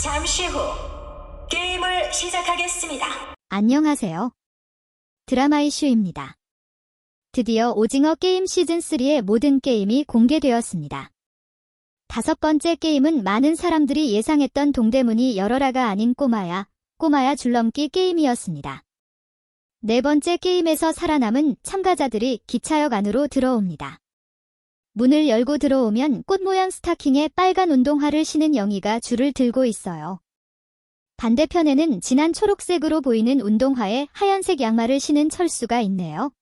잠시 후 게임을 시작하겠습니다. 안녕하세요. 드라마 이슈입니다. 드디어 오징어 게임 시즌3의 모든 게임이 공개되었습니다. 5번째 게임은 많은 사람들이 예상했던 동대문이 열어라가 아닌 꼬마야 줄넘기 게임이었습니다. 4번째 게임에서 살아남은 참가자들이 기차역 안으로 들어옵니다. 문을 열고 들어오면 꽃 모양 스타킹에 빨간 운동화를 신은 영희가 줄을 들고 있어요. 반대편에는 진한 초록색으로 보이는 운동화에 하얀색 양말을 신은 철수가 있네요.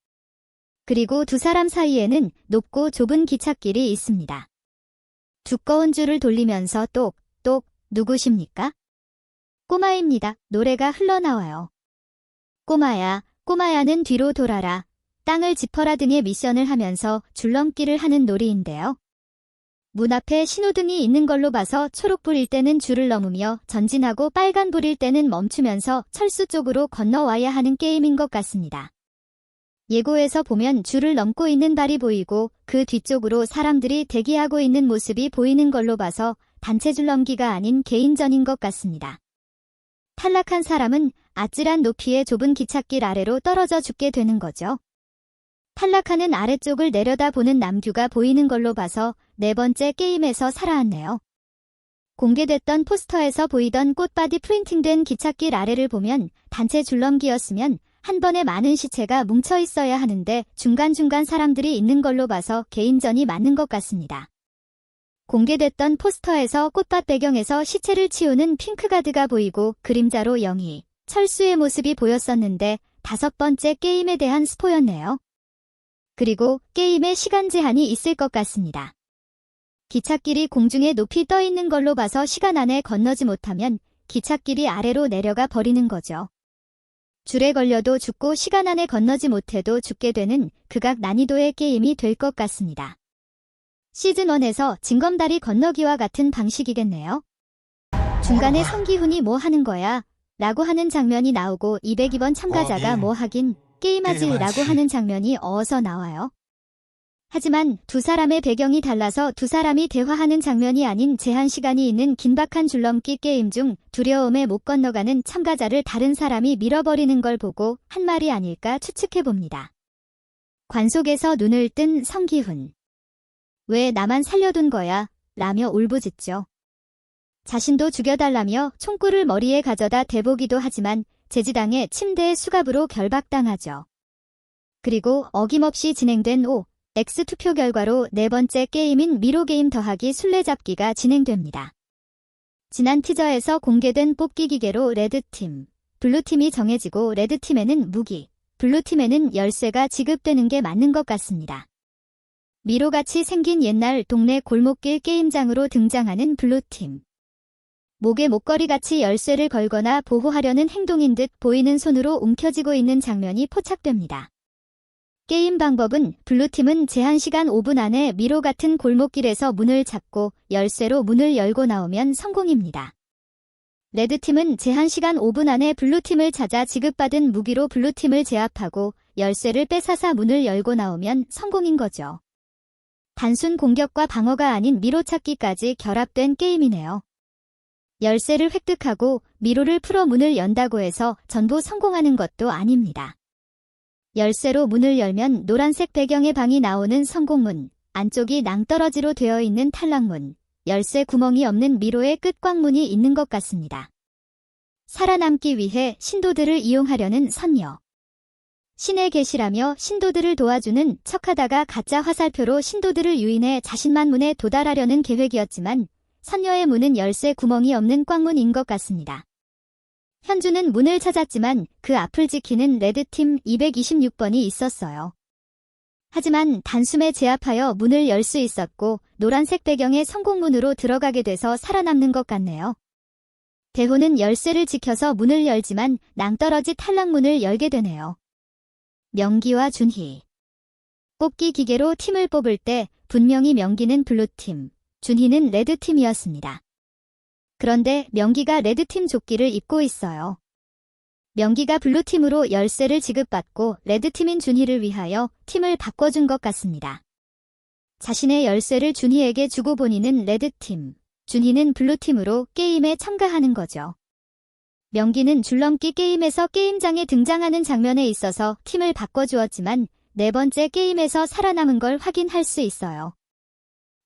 그리고 두 사람 사이에는 높고 좁은 기찻길이 있습니다. 두꺼운 줄을 돌리면서 똑똑 누구십니까? 꼬마입니다. 노래가 흘러나와요. 꼬마야는 뒤로 돌아라. 땅을 짚어라 등의 미션을 하면서 줄넘기를 하는 놀이인데요. 문 앞에 신호등이 있는 걸로 봐서 초록불일 때는 줄을 넘으며 전진하고 빨간불일 때는 멈추면서 철수 쪽으로 건너와야 하는 게임인 것 같습니다. 예고에서 보면 줄을 넘고 있는 발이 보이고 그 뒤쪽으로 사람들이 대기하고 있는 모습이 보이는 걸로 봐서 단체 줄넘기가 아닌 개인전인 것 같습니다. 탈락한 사람은 아찔한 높이의 좁은 기찻길 아래로 떨어져 죽게 되는 거죠. 탈락하는 아래쪽을 내려다보는 남규가 보이는 걸로 봐서 4번째 게임에서 살아왔네요. 공개됐던 포스터에서 보이던 꽃바디 프린팅된 기찻길 아래를 보면 단체 줄넘기였으면 한 번에 많은 시체가 뭉쳐 있어야 하는데 중간중간 사람들이 있는 걸로 봐서 개인전이 맞는 것 같습니다. 공개됐던 포스터에서 꽃밭 배경에서 시체를 치우는 핑크가드가 보이고 그림자로 영희, 철수의 모습이 보였었는데 5번째 게임에 대한 스포였네요. 그리고 게임에 시간 제한이 있을 것 같습니다. 기찻길이 공중에 높이 떠 있는 걸로 봐서 시간 안에 건너지 못하면 기찻길이 아래로 내려가 버리는 거죠. 줄에 걸려도 죽고 시간 안에 건너지 못해도 죽게 되는 극악 난이도의 게임이 될 것 같습니다. 시즌1에서 징검다리 건너기와 같은 방식이겠네요. 중간에 성기훈이 뭐 하는 거야? 라고 하는 장면이 나오고 202번 참가자가 뭐 하긴 게임하지 라고 하는 장면이 어어서 나와요. 하지만 두 사람의 배경이 달라서 두 사람이 대화하는 장면이 아닌 제한 시간이 있는 긴박한 줄넘기 게임 중 두려움에 못 건너가는 참가자를 다른 사람이 밀어버리는 걸 보고 한 말이 아닐까 추측해봅니다. 관 속에서 눈을 뜬 성기훈. 왜 나만 살려둔 거야? 라며 울부짖죠. 자신도 죽여달라며 총구를 머리에 가져다 대보기도 하지만 제지당해 침대에 수갑으로 결박당하죠. 그리고 어김없이 진행된 X 투표 결과로 4번째 게임인 미로게임 더하기 술래잡기가 진행됩니다. 지난 티저에서 공개된 뽑기 기계로 레드팀, 블루팀이 정해지고 레드팀에는 무기, 블루팀에는 열쇠가 지급되는 게 맞는 것 같습니다. 미로같이 생긴 옛날 동네 골목길 게임장으로 등장하는 블루팀. 목에 목걸이같이 열쇠를 걸거나 보호하려는 행동인 듯 보이는 손으로 움켜쥐고 있는 장면이 포착됩니다. 게임 방법은 블루팀은 제한시간 5분 안에 미로 같은 골목길에서 문을 잡고 열쇠로 문을 열고 나오면 성공입니다. 레드팀은 제한시간 5분 안에 블루팀을 찾아 지급받은 무기로 블루팀을 제압하고 열쇠를 뺏어서 문을 열고 나오면 성공인 거죠. 단순 공격과 방어가 아닌 미로 찾기까지 결합된 게임이네요. 열쇠를 획득하고 미로를 풀어 문을 연다고 해서 전부 성공하는 것도 아닙니다. 열쇠로 문을 열면 노란색 배경의 방이 나오는 성공문, 안쪽이 낭떠러지로 되어 있는 탈락문, 열쇠 구멍이 없는 미로의 끝광문이 있는 것 같습니다. 살아남기 위해 신도들을 이용하려는 선녀. 신의 계시라며 신도들을 도와주는 척하다가 가짜 화살표로 신도들을 유인해 자신만 문에 도달하려는 계획이었지만 선녀의 문은 열쇠 구멍이 없는 꽝문인 것 같습니다. 현주는 문을 찾았지만 그 앞을 지키는 레드팀 226번이 있었어요. 하지만 단숨에 제압하여 문을 열 수 있었고 노란색 배경의 성공문으로 들어가게 돼서 살아남는 것 같네요. 대호는 열쇠를 지켜서 문을 열지만 낭떠러지 탈락문을 열게 되네요. 명기와 준희. 뽑기 기계로 팀을 뽑을 때 분명히 명기는 블루팀, 준희는 레드팀이었습니다. 그런데 명기가 레드팀 조끼를 입고 있어요. 명기가 블루팀으로 열쇠를 지급받고 레드팀인 준희를 위하여 팀을 바꿔준 것 같습니다. 자신의 열쇠를 준희에게 주고 본인은 레드팀, 준희는 블루팀으로 게임에 참가하는 거죠. 명기는 줄넘기 게임에서 게임장에 등장하는 장면에 있어서 팀을 바꿔주었지만 4번째 게임에서 살아남은 걸 확인할 수 있어요.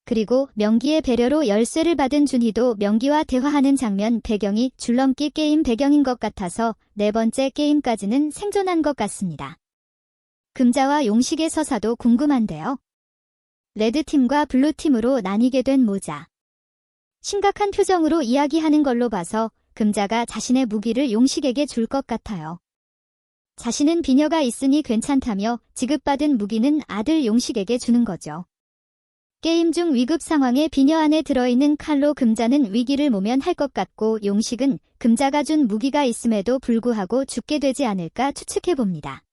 그리고 명기의 배려로 열쇠를 받은 준희도 명기와 대화하는 장면 배경이 줄넘기 게임 배경인 것 같아서 4번째 게임까지는 생존한 것 같습니다. 금자와 용식의 서사도 궁금한데요. 레드팀과 블루팀으로 나뉘게 된 모자. 심각한 표정으로 이야기하는 걸로 봐서 금자가 자신의 무기를 용식에게 줄 것 같아요. 자신은 비녀가 있으니 괜찮다며 지급받은 무기는 아들 용식에게 주는 거죠. 게임 중 위급 상황에 비녀 안에 들어있는 칼로 금자는 위기를 모면할 것 같고 용식은 금자가 준 무기가 있음에도 불구하고 죽게 되지 않을까 추측해봅니다.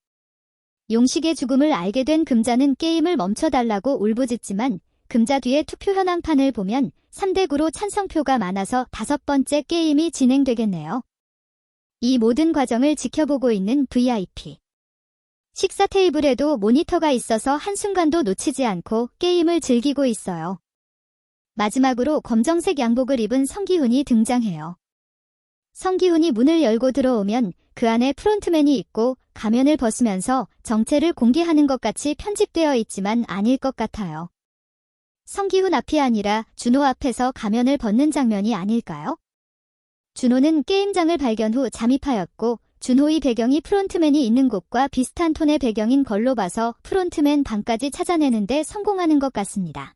용식의 죽음을 알게 된 금자는 게임을 멈춰달라고 울부짖지만 금자 뒤에 투표 현황판을 보면 3대9로 찬성표가 많아서 5번째 게임이 진행되겠네요. 이 모든 과정을 지켜보고 있는 VIP. 식사 테이블에도 모니터가 있어서 한순간도 놓치지 않고 게임을 즐기고 있어요. 마지막으로 검정색 양복을 입은 성기훈이 등장해요. 성기훈이 문을 열고 들어오면 그 안에 프론트맨이 있고 가면을 벗으면서 정체를 공개하는 것 같이 편집되어 있지만 아닐 것 같아요. 성기훈 앞이 아니라 준호 앞에서 가면을 벗는 장면이 아닐까요? 준호는 게임장을 발견 후 잠입하였고 준호의 배경이 프론트맨이 있는 곳과 비슷한 톤의 배경인 걸로 봐서 프론트맨 방까지 찾아내는데 성공하는 것 같습니다.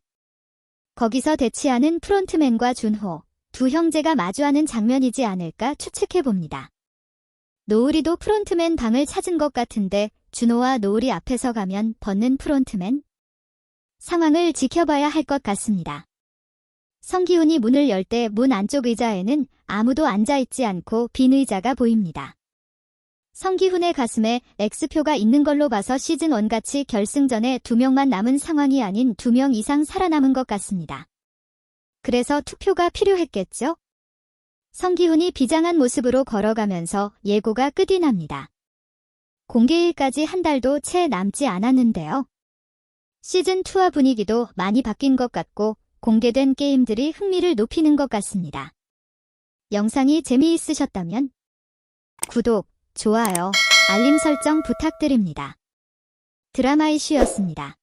거기서 대치하는 프론트맨과 준호, 두 형제가 마주하는 장면이지 않을까 추측해봅니다. 노을이도 프론트맨 방을 찾은 것 같은데 준호와 노을이 앞에서 가면 벗는 프론트맨? 상황을 지켜봐야 할 것 같습니다. 성기훈이 문을 열 때 문 안쪽 의자에는 아무도 앉아있지 않고 빈 의자가 보입니다. 성기훈의 가슴에 X표가 있는 걸로 봐서 시즌1같이 결승전에 2명만 남은 상황이 아닌 2명 이상 살아남은 것 같습니다. 그래서 투표가 필요했겠죠? 성기훈이 비장한 모습으로 걸어가면서 예고가 끝이 납니다. 공개일까지 한 달도 채 남지 않았는데요. 시즌2와 분위기도 많이 바뀐 것 같고 공개된 게임들이 흥미를 높이는 것 같습니다. 영상이 재미있으셨다면 구독, 좋아요, 알림 설정 부탁드립니다. 드라마 이슈였습니다.